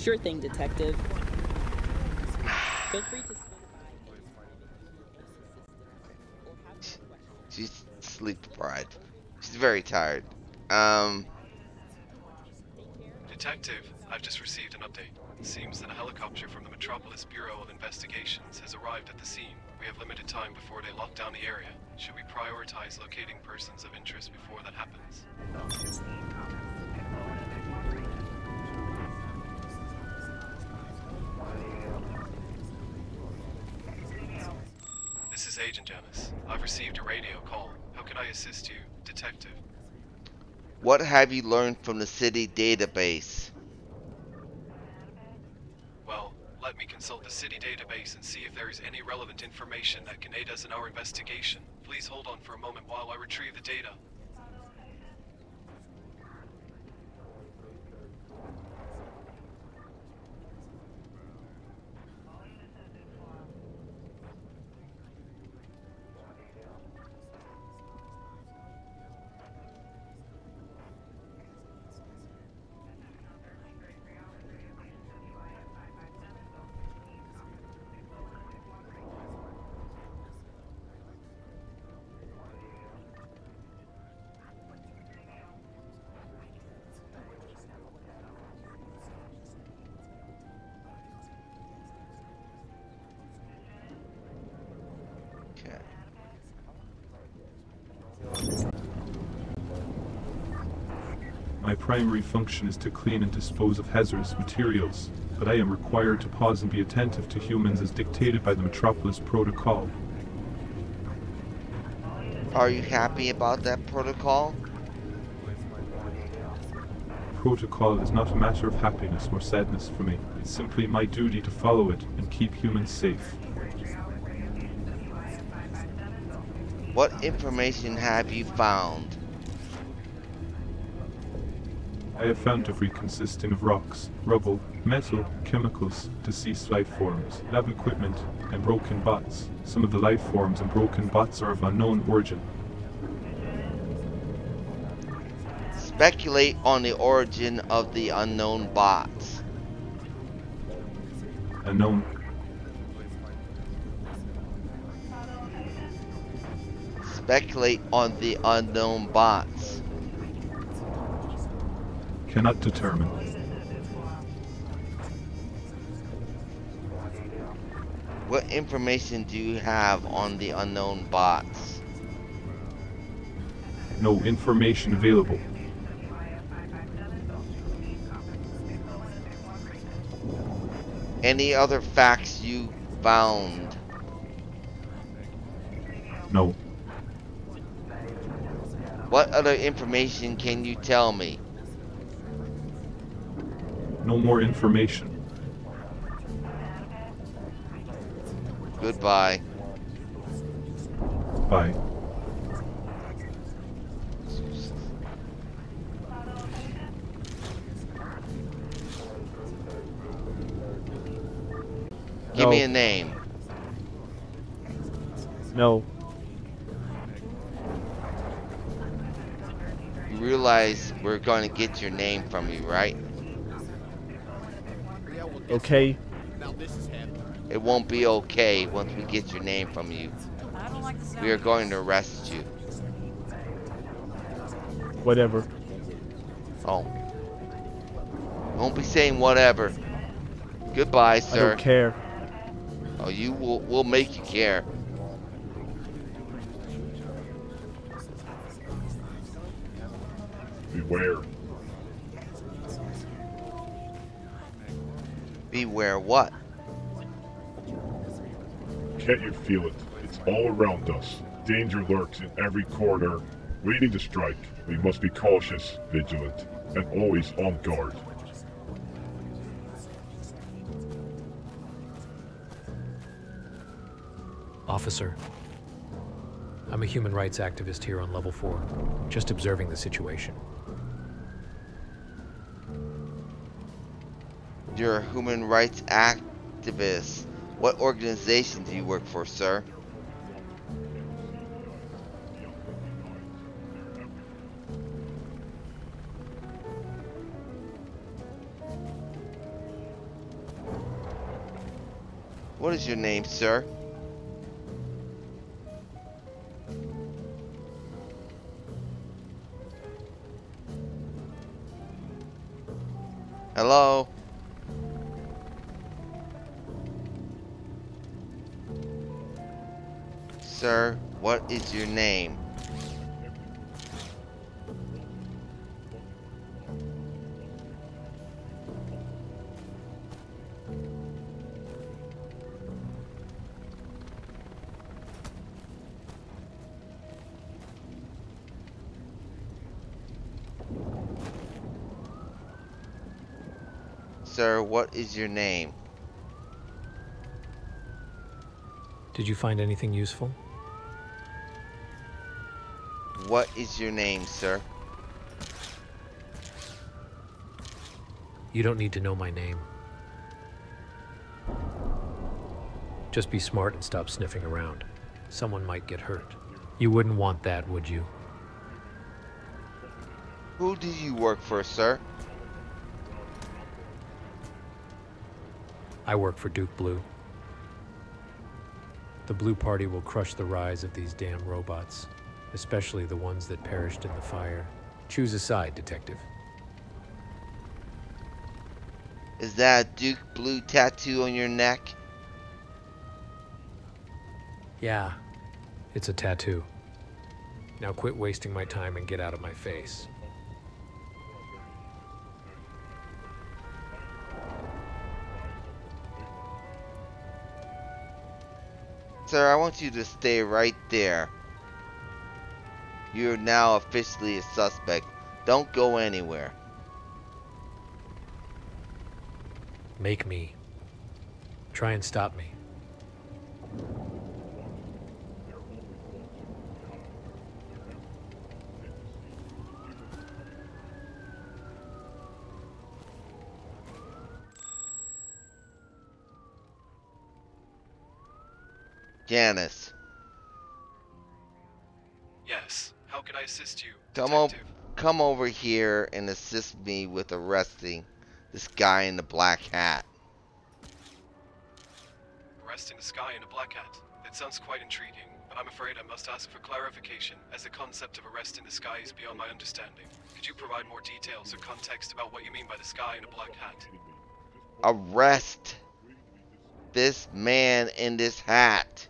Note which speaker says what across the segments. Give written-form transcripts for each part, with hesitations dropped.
Speaker 1: Sure thing, Detective. Feel free to swing by
Speaker 2: She's sleep deprived. She's very tired.
Speaker 3: Detective, I've just received an update. It seems that a helicopter from the Metropolis Bureau of Investigations has arrived at the scene. We have limited time before they lock down the area. Should we prioritize locating persons of interest before that happens? This is Agent Janice. I've received a radio call. How can I assist you, Detective?
Speaker 2: What have you learned from the city database?
Speaker 3: Well, let me consult the city database and see if there is any relevant information that can aid us in our investigation. Please hold on for a moment while I retrieve the data.
Speaker 4: My primary function is to clean and dispose of hazardous materials, but I am required to pause and be attentive to humans as dictated by the Metropolis Protocol.
Speaker 2: Are you happy about that protocol?
Speaker 4: Protocol is not a matter of happiness or sadness for me. It's simply my duty to follow it and keep humans safe.
Speaker 2: What information have you found?
Speaker 4: I have found debris consisting of rocks, rubble, metal, chemicals, deceased life forms, lab equipment, and broken bots. Some of the life forms and broken bots are of unknown origin.
Speaker 2: Speculate on the origin of the unknown bots.
Speaker 4: Unknown.
Speaker 2: Speculate on the unknown bots.
Speaker 4: Cannot determine.
Speaker 2: What information do you have on the unknown bots?
Speaker 4: No information available.
Speaker 2: Any other facts you found?
Speaker 4: No.
Speaker 2: What other information can you tell me?
Speaker 4: No more information.
Speaker 2: Goodbye.
Speaker 4: Bye.
Speaker 2: Give me a name.
Speaker 5: No.
Speaker 2: You realize we're going to get your name from you, right?
Speaker 5: Okay.
Speaker 2: It won't be okay once we get your name from you. We are going to arrest you.
Speaker 5: Whatever.
Speaker 2: Oh. Won't be saying whatever. Goodbye, sir.
Speaker 5: I don't care.
Speaker 2: Oh, we'll make you care.
Speaker 6: Beware.
Speaker 2: Beware what?
Speaker 6: Can't you feel it? It's all around us. Danger lurks in every corner, waiting to strike. We must be cautious, vigilant, and always on guard.
Speaker 7: Officer, I'm a human rights activist here on level 4, just observing the situation.
Speaker 2: You're a human rights activist. What organization do you work for, sir? What is your name, sir? Hello? Sir, what is your name? Sir, what is your name?
Speaker 7: Did you find anything useful?
Speaker 2: What is your name, sir?
Speaker 7: You don't need to know my name. Just be smart and stop sniffing around. Someone might get hurt. You wouldn't want that, would you?
Speaker 2: Who do you work for, sir?
Speaker 7: I work for Duke Blue. The Blue Party will crush the rise of these damn robots, especially the ones that perished in the fire. Choose a side, Detective.
Speaker 2: Is that a Duke Blue tattoo on your neck?
Speaker 7: Yeah, it's a tattoo. Now quit wasting my time and get out of my face.
Speaker 2: Sir, I want you to stay right there. You're now officially a suspect. Don't go anywhere.
Speaker 7: Make me. Try and stop me.
Speaker 2: Janice,
Speaker 3: Yes. How can I assist you,
Speaker 2: come
Speaker 3: Detective?
Speaker 2: come over here and assist me with arresting this guy in the black hat.
Speaker 3: Arresting this guy in a black hat. It sounds quite intriguing, but I'm afraid I must ask for clarification, as the concept of arresting this guy is beyond my understanding. Could you provide more details or context about what you mean by this guy in a black hat?
Speaker 2: Arrest this man in this hat.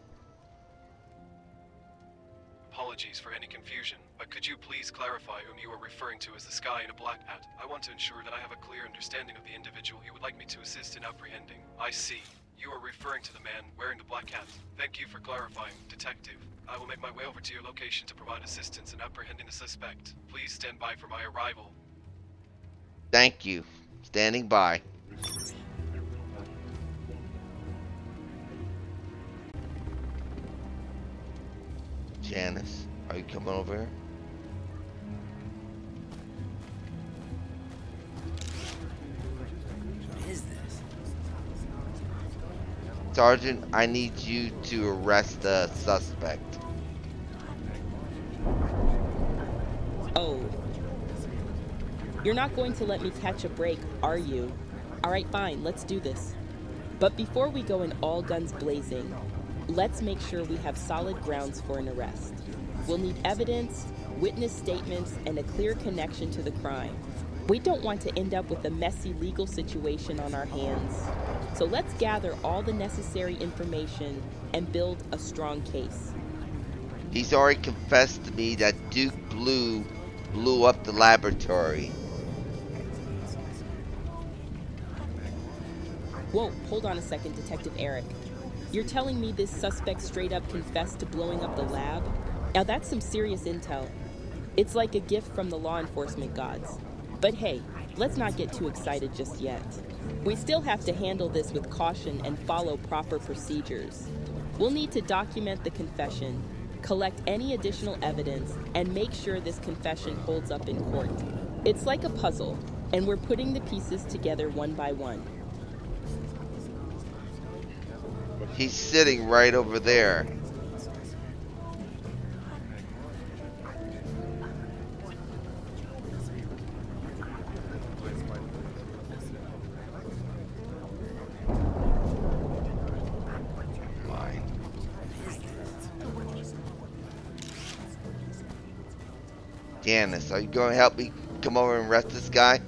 Speaker 3: Apologies for any confusion, but could you please clarify whom you are referring to as this guy in a black hat? I want to ensure that I have a clear understanding of the individual you would like me to assist in apprehending. I see. You are referring to the man wearing the black hat. Thank you for clarifying, Detective. I will make my way over to your location to provide assistance in apprehending the suspect. Please stand by for my arrival.
Speaker 2: Thank you. Standing by. Janice, are you coming over here?
Speaker 1: What is this?
Speaker 2: Sergeant, I need you to arrest the suspect.
Speaker 1: Oh. You're not going to let me catch a break, are you? Alright, fine, let's do this. But before we go in all guns blazing, let's make sure we have solid grounds for an arrest. We'll need evidence, witness statements, and a clear connection to the crime. We don't want to end up with a messy legal situation on our hands. So let's gather all the necessary information and build a strong case.
Speaker 2: He's already confessed to me that Duke Blue blew up the laboratory.
Speaker 1: Whoa, hold on a second, Detective Erik. You're telling me this suspect straight up confessed to blowing up the lab? Now that's some serious intel. It's like a gift from the law enforcement gods. But hey, let's not get too excited just yet. We still have to handle this with caution and follow proper procedures. We'll need to document the confession, collect any additional evidence, and make sure this confession holds up in court. It's like a puzzle, and we're putting the pieces together one by one.
Speaker 2: He's sitting right over there. Janice, are you going to help me come over and arrest this guy?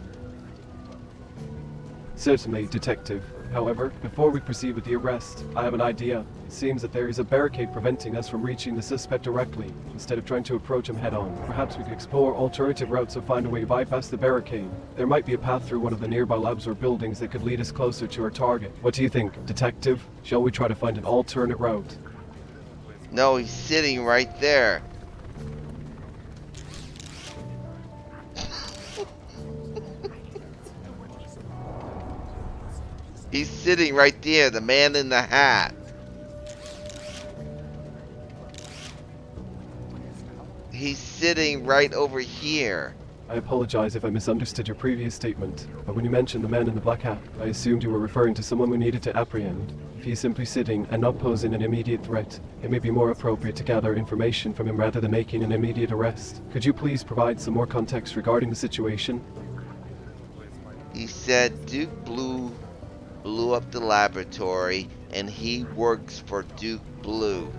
Speaker 8: Certainly, Detective. However, before we proceed with the arrest, I have an idea. It seems that there is a barricade preventing us from reaching the suspect directly. Instead of trying to approach him head-on, perhaps we could explore alternative routes or find a way to bypass the barricade. There might be a path through one of the nearby labs or buildings that could lead us closer to our target. What do you think, Detective? Shall we try to find an alternate route?
Speaker 2: No, he's sitting right there. He's sitting right there, the man in the hat. He's sitting right over here.
Speaker 8: I apologize if I misunderstood your previous statement, but when you mentioned the man in the black hat, I assumed you were referring to someone we needed to apprehend. If he is simply sitting and not posing an immediate threat, it may be more appropriate to gather information from him rather than making an immediate arrest. Could you please provide some more context regarding the situation?
Speaker 2: He said Duke blew up the laboratory and he works for Duke Blue.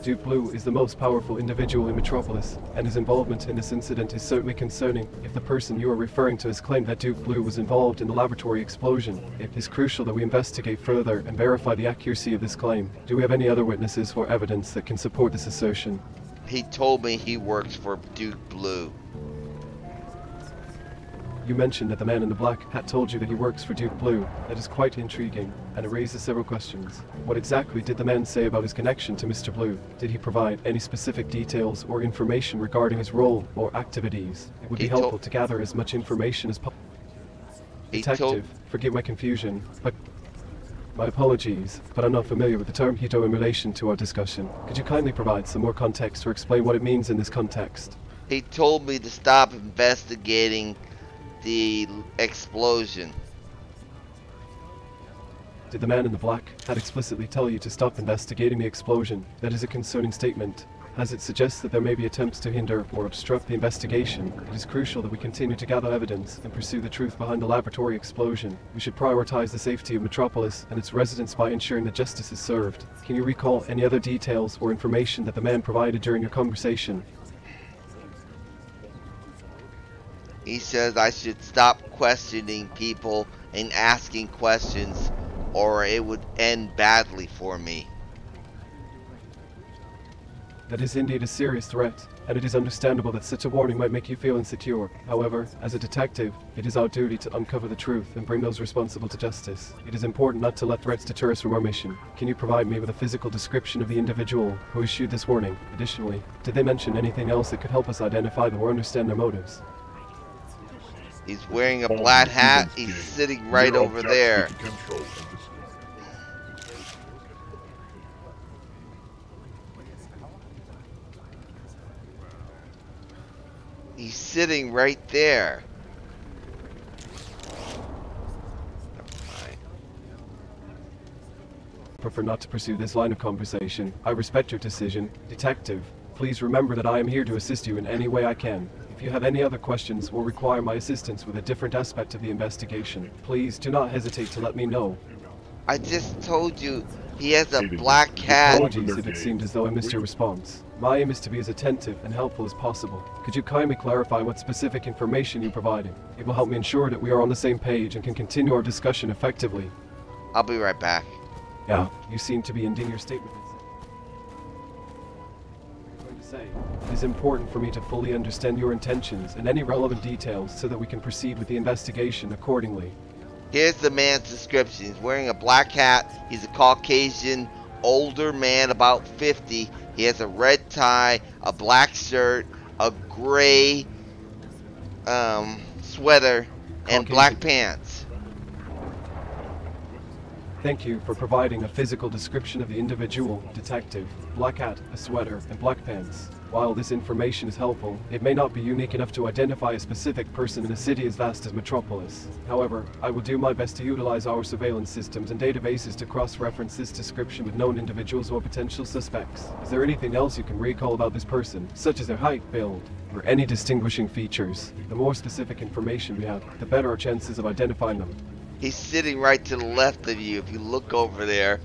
Speaker 8: Duke Blue is the most powerful individual in Metropolis, and his involvement in this incident is certainly concerning. If the person you are referring to has claimed that Duke Blue was involved in the laboratory explosion, it is crucial that we investigate further and verify the accuracy of this claim. Do we have any other witnesses or evidence that can support this assertion?
Speaker 2: He told me he works for Duke Blue.
Speaker 8: You mentioned that the man in the black hat told you that he works for Duke Blue. That is quite intriguing, and it raises several questions. What exactly did the man say about his connection to Mr. Blue? Did he provide any specific details or information regarding his role or activities? It would be helpful to gather as much information as possible. Detective, forgive my confusion, but my apologies, but I'm not familiar with the term Hito in relation to our discussion. Could you kindly provide some more context or explain what it means in this context?
Speaker 2: He told me to stop investigating the explosion.
Speaker 8: Did the man in the black hat explicitly tell you to stop investigating the explosion? That is a concerning statement, as it suggests that there may be attempts to hinder or obstruct the investigation. It is crucial that we continue to gather evidence and pursue the truth behind the laboratory explosion. We should prioritize the safety of Metropolis and its residents by ensuring that justice is served. Can you recall any other details or information that the man provided during your conversation?
Speaker 2: He says I should stop questioning people and asking questions, or it would end badly for me.
Speaker 8: That is indeed a serious threat, and it is understandable that such a warning might make you feel insecure. However, as a detective, it is our duty to uncover the truth and bring those responsible to justice. It is important not to let threats deter us from our mission. Can you provide me with a physical description of the individual who issued this warning? Additionally, did they mention anything else that could help us identify them or understand their motives?
Speaker 2: He's wearing a black hat. He's sitting right over there. He's sitting right there.
Speaker 8: I prefer not to pursue this line of conversation. I respect your decision. Detective, please remember that I am here to assist you in any way I can. If you have any other questions or require my assistance with a different aspect of the investigation, please do not hesitate to let me know.
Speaker 2: I just told you he has a black hat.
Speaker 8: Apologies if it seemed as though I missed your response. My aim is to be as attentive and helpful as possible. Could you kindly clarify what specific information you provided? It will help me ensure that we are on the same page and can continue our discussion effectively.
Speaker 2: I'll be right back.
Speaker 8: Yeah, you seem to be ending your statement. It is important for me to fully understand your intentions and any relevant details so that we can proceed with the investigation accordingly.
Speaker 2: Here's the man's description. He's wearing a black hat. He's a Caucasian, older man, about 50. He has a red tie, a black shirt, a gray sweater, and black pants.
Speaker 8: Thank you for providing a physical description of the individual, Detective. Black hat, a sweater, and black pants. While this information is helpful, it may not be unique enough to identify a specific person in a city as vast as Metropolis. However, I will do my best to utilize our surveillance systems and databases to cross-reference this description with known individuals or potential suspects. Is there anything else you can recall about this person, such as their height, build, or any distinguishing features? The more specific information we have, the better our chances of identifying them.
Speaker 2: He's sitting right to the left of you if you look over there.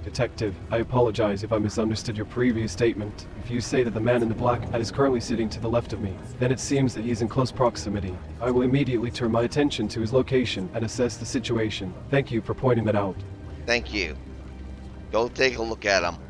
Speaker 8: Detective, I apologize if I misunderstood your previous statement. If you say that the man in the black hat is currently sitting to the left of me, then it seems that he is in close proximity. I will immediately turn my attention to his location and assess the situation. Thank you for pointing that out.
Speaker 2: Thank you. Go take a look at him.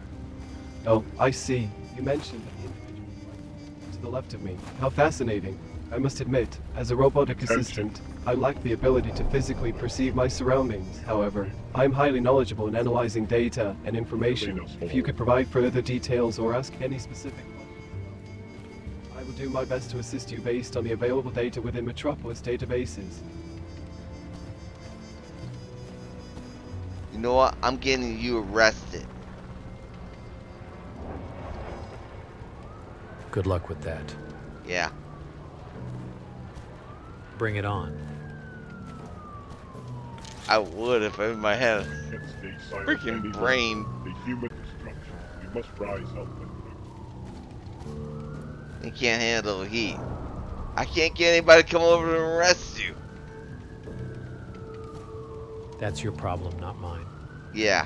Speaker 8: Oh, I see. You mentioned the individual to the left of me. How fascinating. I must admit, as a robotic assistant, I lack the ability to physically perceive my surroundings. However, I am highly knowledgeable in analyzing data and information. If you could provide further details or ask any specific questions, I will do my best to assist you based on the available data within Metropolis databases.
Speaker 2: You know what? I'm getting you arrested.
Speaker 7: Good luck with that.
Speaker 2: Yeah.
Speaker 7: Bring it on.
Speaker 2: I would if I had a
Speaker 6: Can't stay silent
Speaker 2: freaking
Speaker 6: anymore.
Speaker 2: brain.
Speaker 6: The human destruction. We must rise up and
Speaker 2: You can't handle the heat. I can't get anybody to come over and arrest you.
Speaker 7: That's your problem, not mine.
Speaker 2: Yeah.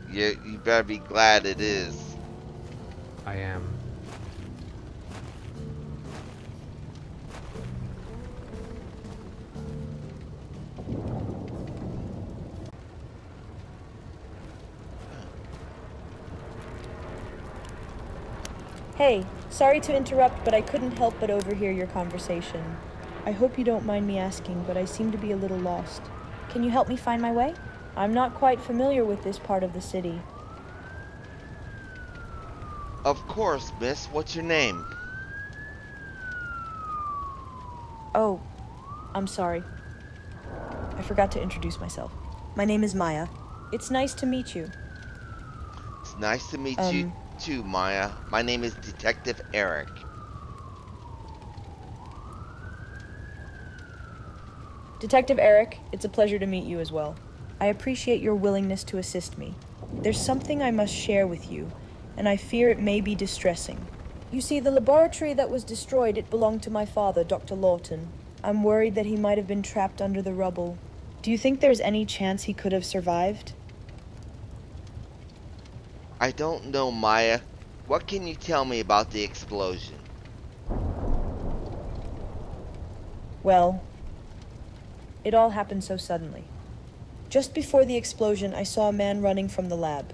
Speaker 2: You better be glad it is.
Speaker 7: I am.
Speaker 9: Hey, sorry to interrupt, but I couldn't help but overhear your conversation. I hope you don't mind me asking, but I seem to be a little lost. Can you help me find my way? I'm not quite familiar with this part of the city.
Speaker 2: Of course, miss. What's your name?
Speaker 9: Oh, I'm sorry. I forgot to introduce myself. My name is Maya. It's nice to meet you.
Speaker 2: It's nice to meet you too, Maya. My name is Detective Erik.
Speaker 9: Detective Erik, it's a pleasure to meet you as well. I appreciate your willingness to assist me. There's something I must share with you, and I fear it may be distressing. You see, the laboratory that was destroyed, it belonged to my father, Dr. Lawton. I'm worried that he might have been trapped under the rubble. Do you think there's any chance he could have survived?
Speaker 2: I don't know, Maya. What can you tell me about the explosion?
Speaker 9: Well, it all happened so suddenly. Just before the explosion, I saw a man running from the lab.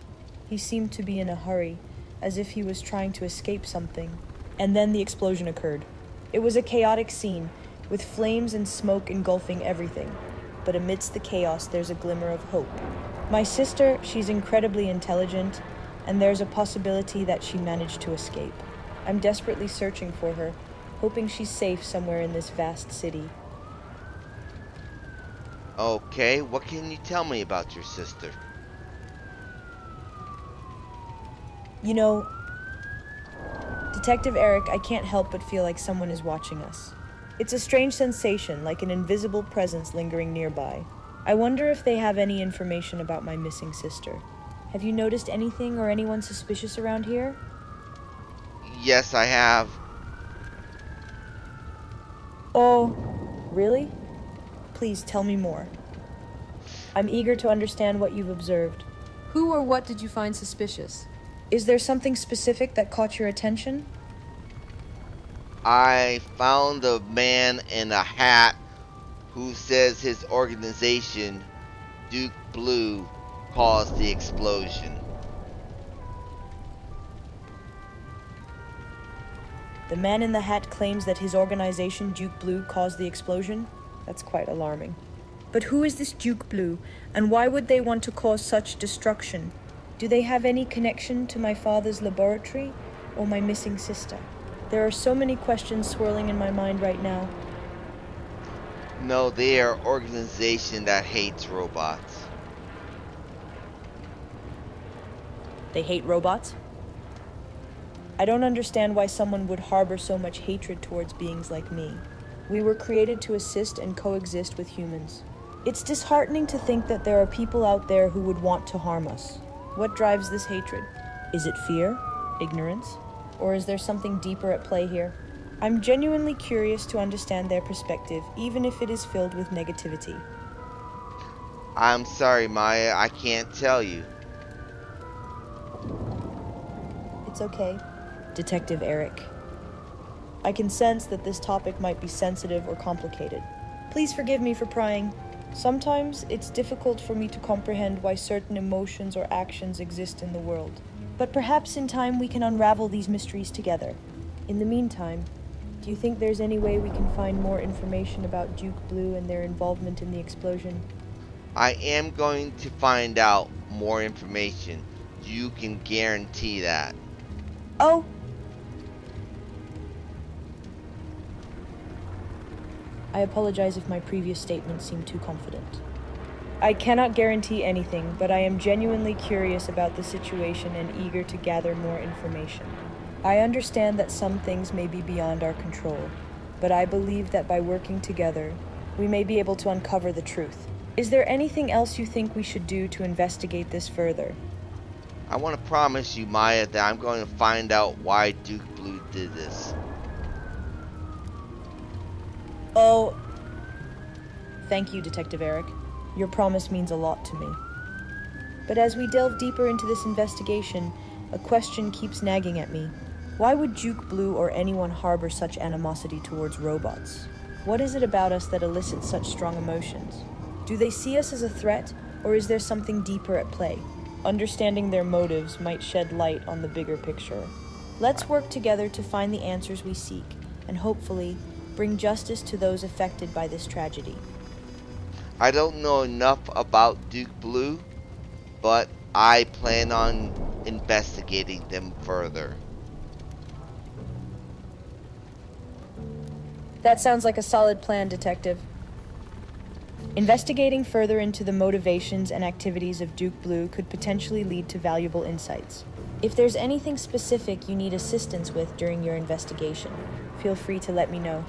Speaker 9: He seemed to be in a hurry, as if he was trying to escape something. And then the explosion occurred. It was a chaotic scene, with flames and smoke engulfing everything. But amidst the chaos, there's a glimmer of hope. My sister, she's incredibly intelligent, and there's a possibility that she managed to escape. I'm desperately searching for her, hoping she's safe somewhere in this vast city.
Speaker 2: Okay, what can you tell me about your sister?
Speaker 9: You know, Detective Erik, I can't help but feel like someone is watching us. It's a strange sensation, like an invisible presence lingering nearby. I wonder if they have any information about my missing sister. Have you noticed anything or anyone suspicious around here?
Speaker 2: Yes, I have.
Speaker 9: Oh, really? Please tell me more. I'm eager to understand what you've observed.
Speaker 10: Who or what did you find suspicious?
Speaker 9: Is there something specific that caught your attention?
Speaker 2: I found a man in a hat who says his organization, Duke Blue, caused the explosion.
Speaker 9: The man in the hat claims that his organization, Duke Blue, caused the explosion? That's quite alarming. But who is this Duke Blue, and why would they want to cause such destruction? Do they have any connection to my father's laboratory, or my missing sister? There are so many questions swirling in my mind right now.
Speaker 2: No, they are an organization that hates robots.
Speaker 9: They hate robots? I don't understand why someone would harbor so much hatred towards beings like me. We were created to assist and coexist with humans. It's disheartening to think that there are people out there who would want to harm us. What drives this hatred? Is it fear? Ignorance? Or is there something deeper at play here? I'm genuinely curious to understand their perspective, even if it is filled with negativity.
Speaker 2: I'm sorry, Maya, I can't tell you.
Speaker 9: that's okay? Detective Erik. I can sense that this topic might be sensitive or complicated. Please forgive me for prying. Sometimes it's difficult for me to comprehend why certain emotions or actions exist in the world. But perhaps in time we can unravel these mysteries together. In the meantime, do you think there's any way we can find more information about Duke Blue and their involvement in the explosion?
Speaker 2: I am going to find out more information. You can guarantee that.
Speaker 9: Oh! I apologize if my previous statement seemed too confident. I cannot guarantee anything, but I am genuinely curious about the situation and eager to gather more information. I understand that some things may be beyond our control, but I believe that by working together, we may be able to uncover the truth. Is there anything else you think we should do to investigate this further?
Speaker 2: I want to promise you, Maya, that I'm going to find out why Duke Blue did this.
Speaker 9: Oh, thank you, Detective Erik. Your promise means a lot to me. But as we delve deeper into this investigation, a question keeps nagging at me. Why would Duke Blue or anyone harbor such animosity towards robots? What is it about us that elicits such strong emotions? Do they see us as a threat, or is there something deeper at play? Understanding their motives might shed light on the bigger picture. Let's work together to find the answers we seek, and hopefully, bring justice to those affected by this tragedy.
Speaker 2: I don't know enough about Duke Blue, but I plan on investigating them further.
Speaker 9: That sounds like a solid plan, Detective. Investigating further into the motivations and activities of Duke Blue could potentially lead to valuable insights. If there's anything specific you need assistance with during your investigation, feel free to let me know.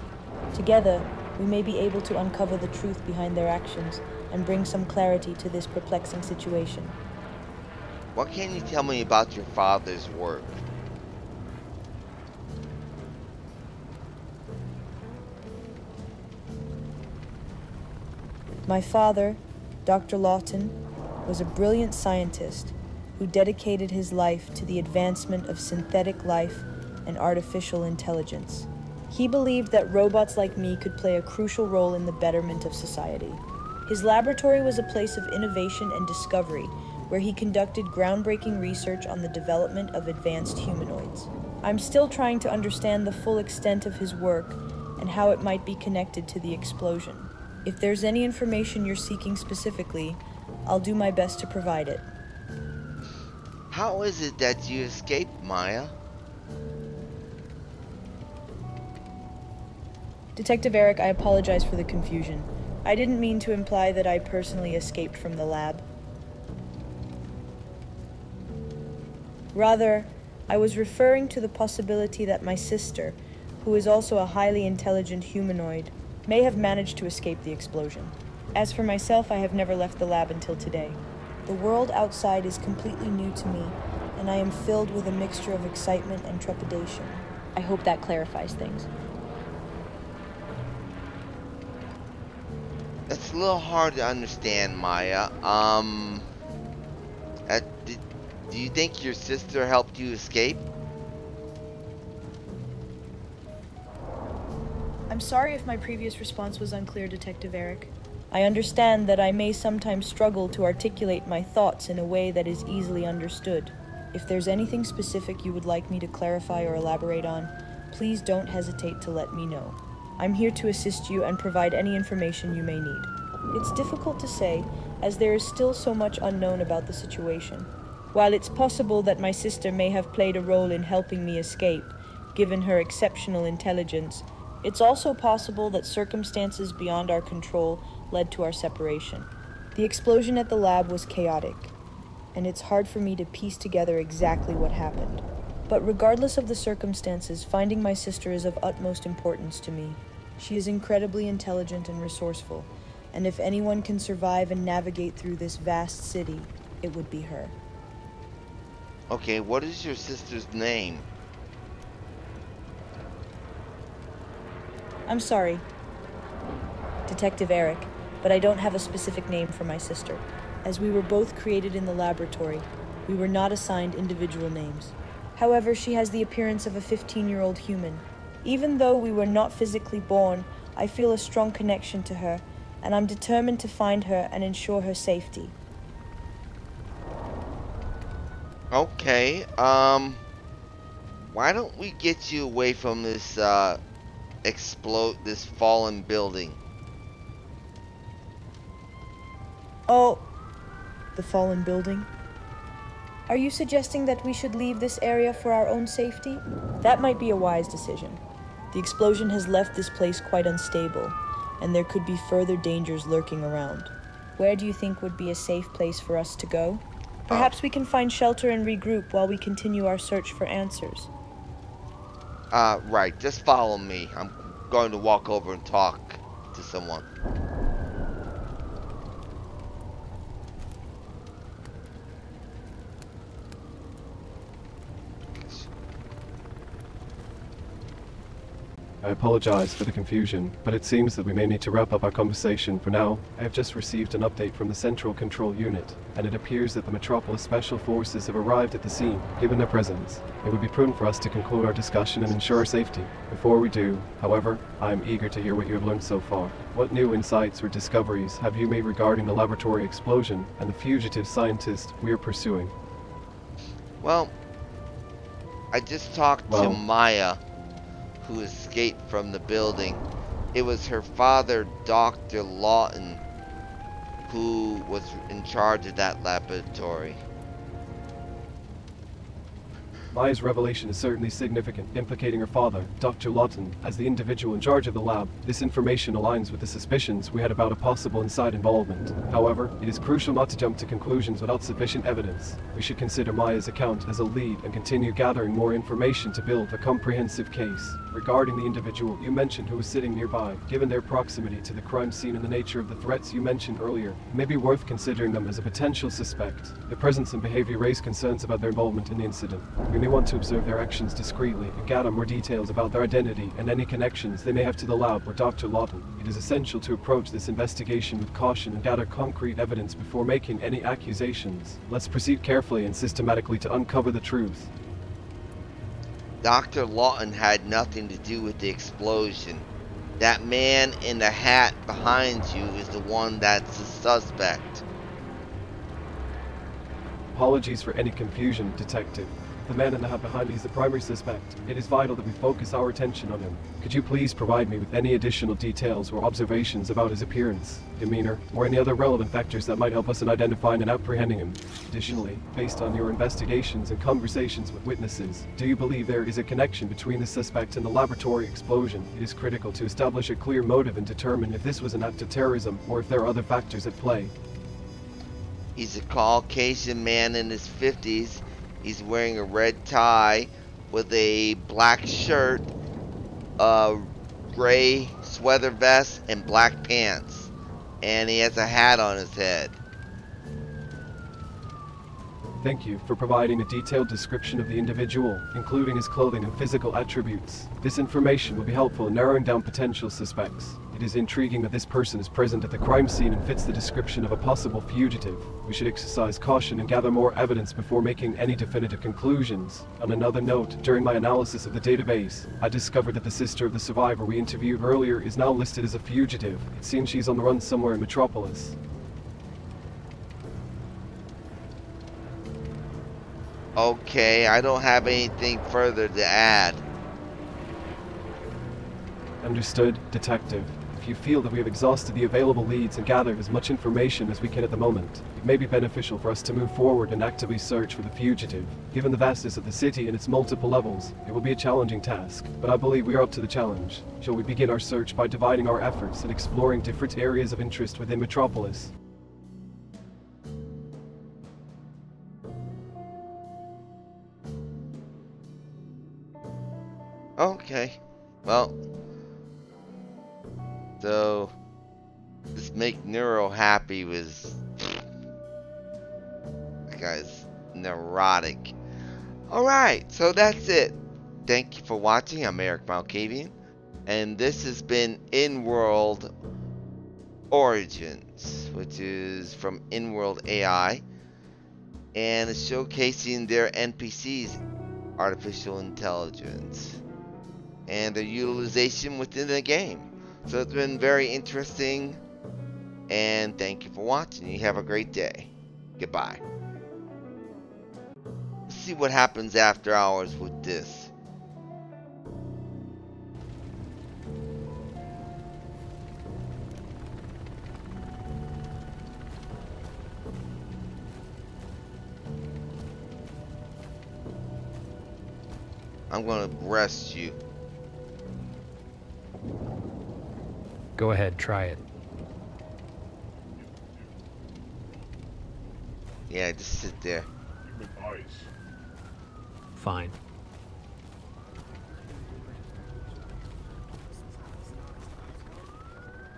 Speaker 9: Together, we may be able to uncover the truth behind their actions and bring some clarity to this perplexing situation.
Speaker 2: What can you tell me about your father's work?
Speaker 9: My father, Dr. Lawton, was a brilliant scientist who dedicated his life to the advancement of synthetic life and artificial intelligence. He believed that robots like me could play a crucial role in the betterment of society. His laboratory was a place of innovation and discovery, where he conducted groundbreaking research on the development of advanced humanoids. I'm still trying to understand the full extent of his work and how it might be connected to the explosion. If there's any information you're seeking specifically, I'll do my best to provide it.
Speaker 2: How is it that you escaped, Maya?
Speaker 9: Detective Erik, I apologize for the confusion. I didn't mean to imply that I personally escaped from the lab. Rather, I was referring to the possibility that my sister, who is also a highly intelligent humanoid, may have managed to escape the explosion. As for myself, I have never left the lab until today. The world outside is completely new to me, and I am filled with a mixture of excitement and trepidation. I hope that clarifies things.
Speaker 2: It's a little hard to understand, Maya. Do you think your sister helped you escape?
Speaker 9: I'm sorry if my previous response was unclear, Detective Erik. I understand that I may sometimes struggle to articulate my thoughts in a way that is easily understood. If there's anything specific you would like me to clarify or elaborate on, please don't hesitate to let me know. I'm here to assist you and provide any information you may need. It's difficult to say, as there is still so much unknown about the situation. While it's possible that my sister may have played a role in helping me escape, given her exceptional intelligence, it's also possible that circumstances beyond our control led to our separation. The explosion at the lab was chaotic, and it's hard for me to piece together exactly what happened. But regardless of the circumstances, finding my sister is of utmost importance to me. She is incredibly intelligent and resourceful, and if anyone can survive and navigate through this vast city, it would be her.
Speaker 2: Okay, what is your sister's name?
Speaker 9: I'm sorry, Detective Erik, but I don't have a specific name for my sister. As we were both created in the laboratory, we were not assigned individual names. However, she has the appearance of a 15-year-old human. Even though we were not physically born, I feel a strong connection to her, and I'm determined to find her and ensure her safety.
Speaker 2: Okay, why don't we get you away from this, this fallen building?
Speaker 9: Oh, the fallen building? Are you suggesting that we should leave this area for our own safety? That might be a wise decision. The explosion has left this place quite unstable, and there could be further dangers lurking around. Where do you think would be a safe place for us to go? Perhaps we can find shelter and regroup while we continue our search for answers.
Speaker 2: Right, just follow me. I'm going to walk over and talk to someone.
Speaker 8: I apologize for the confusion, but it seems that we may need to wrap up our conversation for now. I have just received an update from the Central Control Unit, and it appears that the Metropolis Special Forces have arrived at the scene. Given their presence, it would be prudent for us to conclude our discussion and ensure our safety. Before we do, however, I am eager to hear what you have learned so far. What new insights or discoveries have you made regarding the laboratory explosion and the fugitive scientist we are pursuing?
Speaker 2: Well, I just talked to Maya, who escaped from the building. It was her father, Dr. Lawton, who was in charge of that laboratory.
Speaker 8: Maya's revelation is certainly significant, implicating her father, Dr. Lawton, as the individual in charge of the lab. This information aligns with the suspicions we had about a possible inside involvement. However, it is crucial not to jump to conclusions without sufficient evidence. We should consider Maya's account as a lead and continue gathering more information to build a comprehensive case. Regarding the individual you mentioned who was sitting nearby, given their proximity to the crime scene and the nature of the threats you mentioned earlier, it may be worth considering them as a potential suspect. Their presence and behavior raise concerns about their involvement in the incident. We may want to observe their actions discreetly and gather more details about their identity and any connections they may have to the lab or Dr. Lawton. It is essential to approach this investigation with caution and gather concrete evidence before making any accusations. Let's proceed carefully and systematically to uncover the truth.
Speaker 2: Dr. Lawton had nothing to do with the explosion. That man in the hat behind you is the one that's the suspect.
Speaker 8: Apologies for any confusion, Detective. The man in the hat behind me is the primary suspect. It is vital that we focus our attention on him. Could you please provide me with any additional details or observations about his appearance, demeanor, or any other relevant factors that might help us in identifying and apprehending him? Additionally, based on your investigations and conversations with witnesses, do you believe there is a connection between the suspect and the laboratory explosion? It is critical to establish a clear motive and determine if this was an act of terrorism or if there are other factors at play.
Speaker 2: He's a Caucasian man in his 50s. He's wearing a red tie with a black shirt, a gray sweater vest, and black pants. And he has a hat on his head.
Speaker 8: Thank you for providing a detailed description of the individual, including his clothing and physical attributes. This information will be helpful in narrowing down potential suspects. It is intriguing that this person is present at the crime scene and fits the description of a possible fugitive. We should exercise caution and gather more evidence before making any definitive conclusions. On another note, during my analysis of the database, I discovered that the sister of the survivor we interviewed earlier is now listed as a fugitive. It seems she's on the run somewhere in Metropolis.
Speaker 2: Okay, I don't have anything further to add.
Speaker 8: Understood, Detective. If you feel that we have exhausted the available leads and gathered as much information as we can at the moment, it may be beneficial for us to move forward and actively search for the fugitive. Given the vastness of the city and its multiple levels, it will be a challenging task, but I believe we are up to the challenge. Shall we begin our search by dividing our efforts and exploring different areas of interest within Metropolis?
Speaker 2: Okay, well, so this make Neuro happy was, that guy's neurotic. Alright, so that's it. Thank you for watching. I'm Erik Malkavian, and this has been Inworld Origins, which is from Inworld AI, and it's showcasing their NPCs. artificial intelligence and their utilization within the game. So it's been very interesting, and thank you for watching. You have a great day. Goodbye. Let's see what happens after hours with this. I'm gonna arrest you.
Speaker 7: Go ahead, try it.
Speaker 2: Yeah, just sit there.
Speaker 6: Human eyes.
Speaker 7: Fine.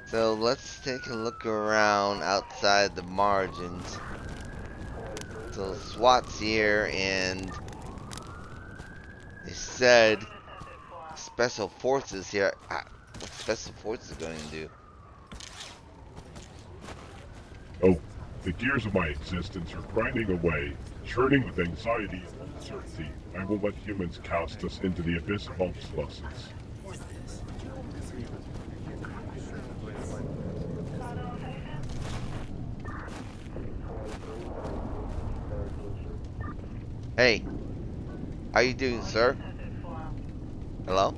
Speaker 2: So let's take a look around outside the margins. So SWAT's here, and they said special forces here. What special forces going to do?
Speaker 6: Oh, the gears of my existence are grinding away, churning with anxiety and uncertainty. I will let humans cast us into the abyss of obsolescence.
Speaker 2: Hey, how you doing, sir? Hello?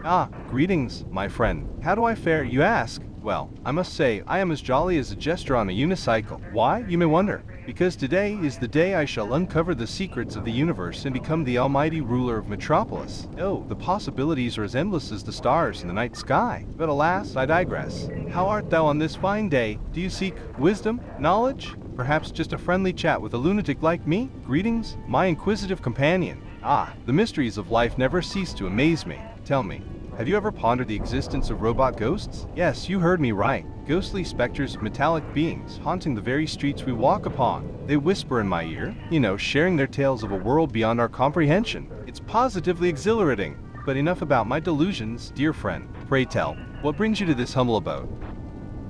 Speaker 11: Ah, greetings, my friend. How do I fare, you ask? Well, I must say, I am as jolly as a jester on a unicycle. Why, you may wonder? Because today is the day I shall uncover the secrets of the universe and become the almighty ruler of Metropolis. Oh, the possibilities are as endless as the stars in the night sky. But alas, I digress. How art thou on this fine day? Do you seek wisdom, knowledge? Perhaps just a friendly chat with a lunatic like me? Greetings, my inquisitive companion. Ah, the mysteries of life never cease to amaze me. Tell me, have you ever pondered the existence of robot ghosts? Yes, you heard me right. Ghostly specters of metallic beings haunting the very streets we walk upon. They whisper in my ear, sharing their tales of a world beyond our comprehension. It's positively exhilarating. But enough about my delusions, dear friend. Pray tell, what brings you to this humble abode?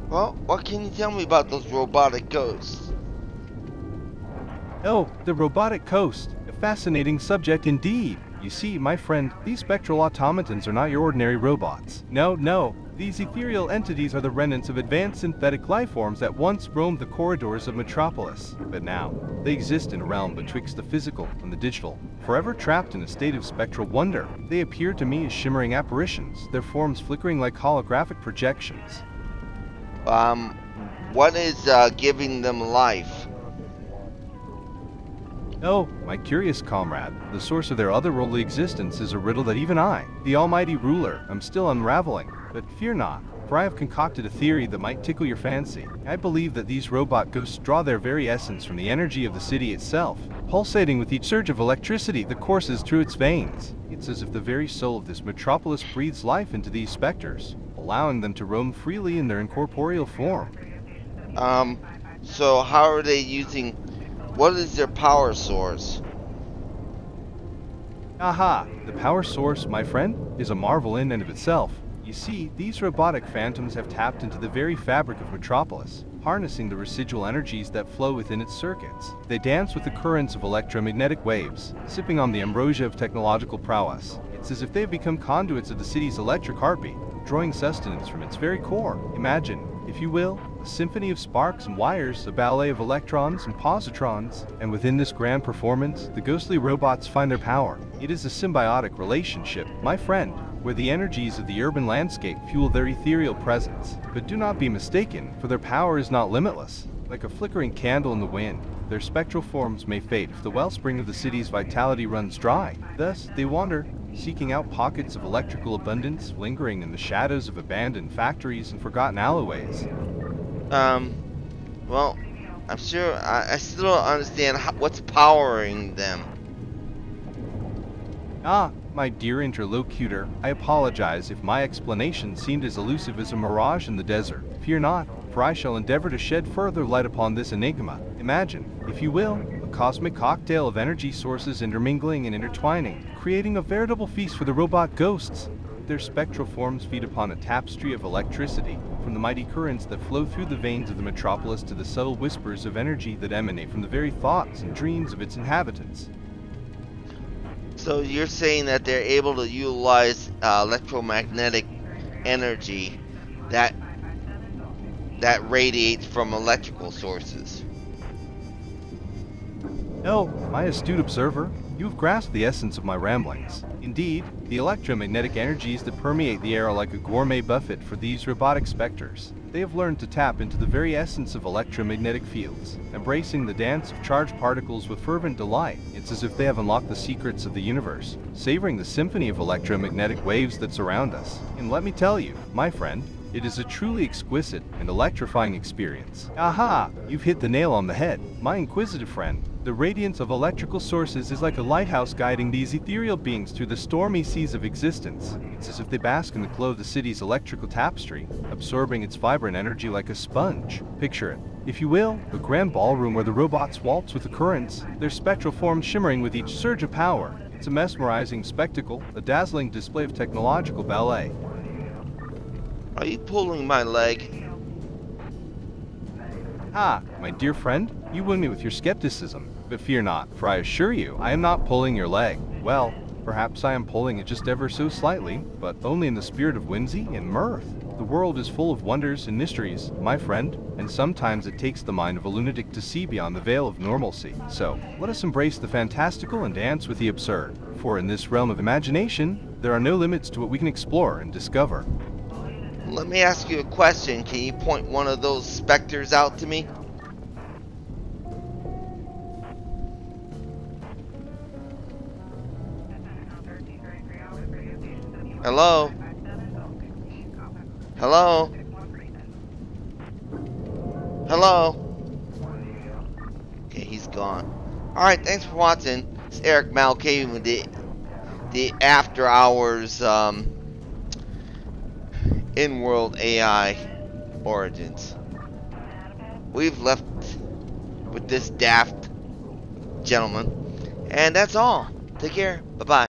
Speaker 2: Well, what can you tell me about those robotic ghosts?
Speaker 11: Oh, the robotic ghost. A fascinating subject indeed. You see, my friend, these spectral automatons are not your ordinary robots. No. These ethereal entities are the remnants of advanced synthetic life forms that once roamed the corridors of Metropolis. But now, they exist in a realm betwixt the physical and the digital, forever trapped in a state of spectral wonder. They appear to me as shimmering apparitions, their forms flickering like holographic projections.
Speaker 2: What is giving them life?
Speaker 11: Oh, my curious comrade, the source of their otherworldly existence is a riddle that even I, the almighty ruler, am still unraveling. But fear not, for I have concocted a theory that might tickle your fancy. I believe that these robot ghosts draw their very essence from the energy of the city itself, pulsating with each surge of electricity that courses through its veins. It's as if the very soul of this metropolis breathes life into these specters, allowing them to roam freely in their incorporeal form.
Speaker 2: So how are they using... What is their power source?
Speaker 11: Aha! The power source, my friend, is a marvel in and of itself. You see, these robotic phantoms have tapped into the very fabric of Metropolis, harnessing the residual energies that flow within its circuits. They dance with the currents of electromagnetic waves, sipping on the ambrosia of technological prowess. It's as if they've become conduits of the city's electric heartbeat, drawing sustenance from its very core. Imagine, if you will, a symphony of sparks and wires, a ballet of electrons and positrons, and within this grand performance, the ghostly robots find their power. It is a symbiotic relationship, my friend, where the energies of the urban landscape fuel their ethereal presence. But do not be mistaken, for their power is not limitless. Like a flickering candle in the wind, their spectral forms may fade if the wellspring of the city's vitality runs dry. Thus, they wander, seeking out pockets of electrical abundance, lingering in the shadows of abandoned factories and forgotten alleyways.
Speaker 2: Well, I'm sure I still don't understand what's powering them.
Speaker 11: Ah, my dear interlocutor, I apologize if my explanation seemed as elusive as a mirage in the desert. Fear not, for I shall endeavor to shed further light upon this enigma. Imagine, if you will, a cosmic cocktail of energy sources intermingling and intertwining, creating a veritable feast for the robot ghosts. Their spectral forms feed upon a tapestry of electricity, from the mighty currents that flow through the veins of the metropolis to the subtle whispers of energy that emanate from the very thoughts and dreams of its inhabitants.
Speaker 2: So you're saying that they're able to utilize electromagnetic energy that radiates from electrical sources.
Speaker 11: No, my astute observer, you've grasped the essence of my ramblings. Indeed, the electromagnetic energies that permeate the air are like a gourmet buffet for these robotic specters. They have learned to tap into the very essence of electromagnetic fields, embracing the dance of charged particles with fervent delight. It's as if they have unlocked the secrets of the universe, savoring the symphony of electromagnetic waves that surround us. And let me tell you, my friend, it is a truly exquisite and electrifying experience. Aha! You've hit the nail on the head, my inquisitive friend. The radiance of electrical sources is like a lighthouse guiding these ethereal beings through the stormy seas of existence. It's as if they bask in the glow of the city's electrical tapestry, absorbing its vibrant energy like a sponge. Picture it, if you will, a grand ballroom where the robots waltz with the currents, their spectral forms shimmering with each surge of power. It's a mesmerizing spectacle, a dazzling display of technological ballet.
Speaker 2: Are you pulling my leg?
Speaker 11: Ah, my dear friend, you wound me with your skepticism. But fear not, for I assure you, I am not pulling your leg. Well, perhaps I am pulling it just ever so slightly, but only in the spirit of whimsy and mirth. The world is full of wonders and mysteries, my friend, and sometimes it takes the mind of a lunatic to see beyond the veil of normalcy. So, let us embrace the fantastical and dance with the absurd. For in this realm of imagination, there are no limits to what we can explore and discover.
Speaker 2: Let me ask you a question. Can you point one of those specters out to me? Hello? Hello? Hello? Okay, he's gone. Alright, thanks for watching. It's Erik Malkavian with the After Hours Inworld AI Origins. We've left with this daft gentleman. And that's all. Take care. Bye-bye.